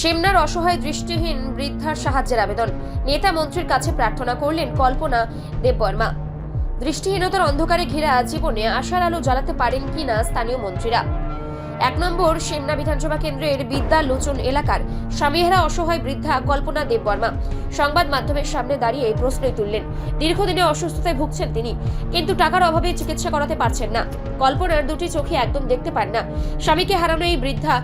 সিমনার অসহায় দৃষ্টিহীন বৃদ্ধার সাহায্যের আবেদন, নেতা মন্ত্রীর কাছে প্রার্থনা করলেন কল্পনা দেববর্মা। দৃষ্টিহীনতার অন্ধকারে ঘেরা জীবনে আশার আলো জ্বালাতে পারেন কিনা স্থানীয় মন্ত্রীরা। 1 নম্বর সিমনা বিধানসভা কেন্দ্রের বিদ্যালোচন এলাকার স্বামীহারা অসহায় বৃদ্ধা কল্পনা দেববর্মা সংবাদ মাধ্যমের সামনে দাঁড়িয়ে প্রশ্নই তুললেন। দীর্ঘদিনে অসুস্থতায় ভুগছেন তিনি, কিন্তু টাকার অভাবে চিকিৎসা করাতে পারছেন না। কল্পনার দুটি চোখে একদম দেখতে পান না। স্বামীকে হারানো এই বৃদ্ধা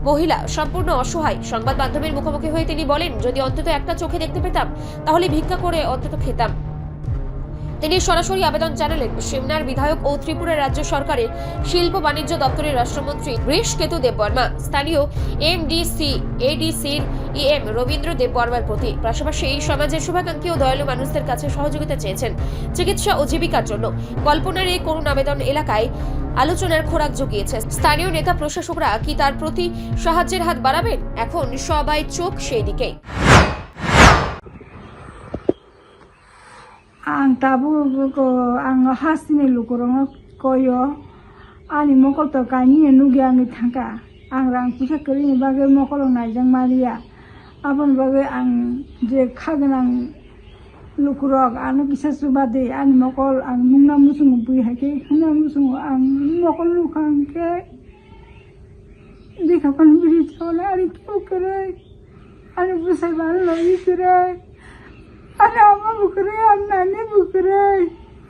মহিলা সম্পূর্ণ অসহায়। সংবাদ মাধ্যমের মুখোমুখি হয়ে তিনি বলেন, যদি অন্তত একটা চোখে দেখতে পেতাম তাহলে ভিক্ষা করে অন্তত খেতাম। তিনি সরাসরি আবেদন জানালেন সিমনার বিধায়ক ও ত্রিপুরা রাজ্য সরকারের শিল্প বাণিজ্য দপ্তরের রাষ্ট্রমন্ত্রী বৃষকেতু দেববর্মা, স্থানীয় এডিসির ইএম রবীন্দ্র দেববর্মার প্রতি। পাশাপাশি এই সমাজের শুভাকাঙ্ক্ষী ও দয়ালু মানুষদের কাছে সহযোগিতা চেয়েছেন চিকিৎসা ও জীবিকার জন্য। কল্পনার এই করুণ আবেদন এলাকায় আলোচনার খোরাক জুগিয়েছে। স্থানীয় নেতা প্রশাসকরা কি তার প্রতি সাহায্যের হাত বাড়াবেন? এখন সবাই চোখ সেই দিকেই। Ang tabu ko ang hasini lukurong koyo ani mokol to kani nugi ang thangka ang rang pisa kari ni bagai mokol na jang maria abon bagai ang je khagnang lukurok anu kisa subade ani mokol ang nungna musung bui hake huna musung ang mokol lukang ke dikhapan biri chola ari kyo kare ani busai ban loi kare ani ama bukre ani nani bukre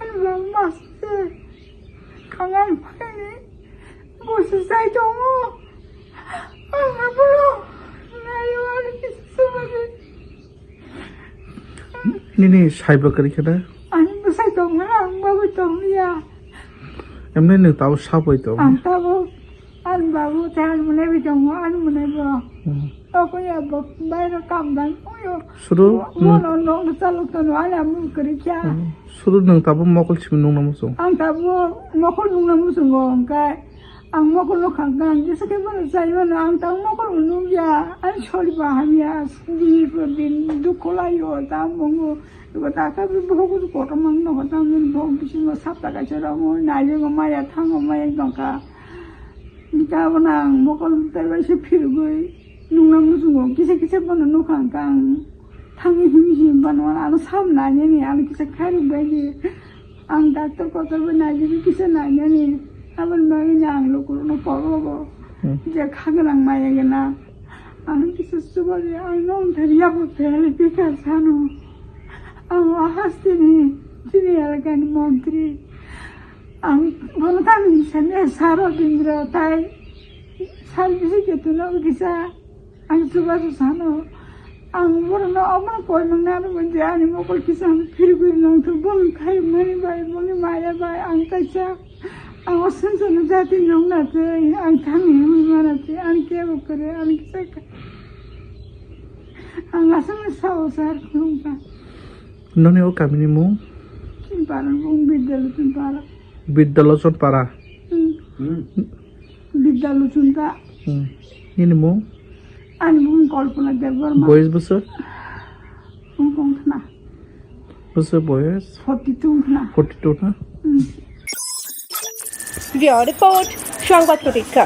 ani bamaste kangan phani bosu sai tongo ani bolo nayo ani kisubade Nini saibakari kada ani busai tongo ang babu tongia emne ne taw sabai to ang tabo an babu tan mune bi tongo an mune bo ako ya bo bayra kam dan oyo suru no salo to no ala mu kri kya suru nang tabo mokol chim nung namuso ang tabo mokol nung namu sungong kai ang mokol no khangkan jese ke bana sai bana ang tang mokol nung ya an choli ba hamia di din dukola yo ta mongo ko ta ka bi bogo ko ta mang no ta min bog bisin no sapta ka chara mo na je go ma ya thang ma ya dongka ni ka bana mokol ta ba se phir goi nung namu sungong kise bana no khangkan tangi himisi bana anu sam na ni anu kise khari ba ni ang doctor ko ta ba na ji kise na ni aban ba ni ang lo ko no poro go je khagrang ma ya na anu kise suba ni ang non thariya bo pele pika sanu ang ahastini jini algan mantri ang bolta ni sene saro dindra tai sal bisi ke tu no kisa ang suba sanu ang borno amar koi mangna menje ani mokol kisam phir nang tu bol khai mani bai boni maya bai ang kaisa ang osan son jati nong na te ang thani mara te ang ke kare ang kisa ang asan sa osar khunga none o kamini mu paran bung biddalochon para biddalochon ta nini mu ani bung kalpana deborma boys bosor bung na bosor boys 42 na 42 na report সংবাদ প্রতীক্ষা।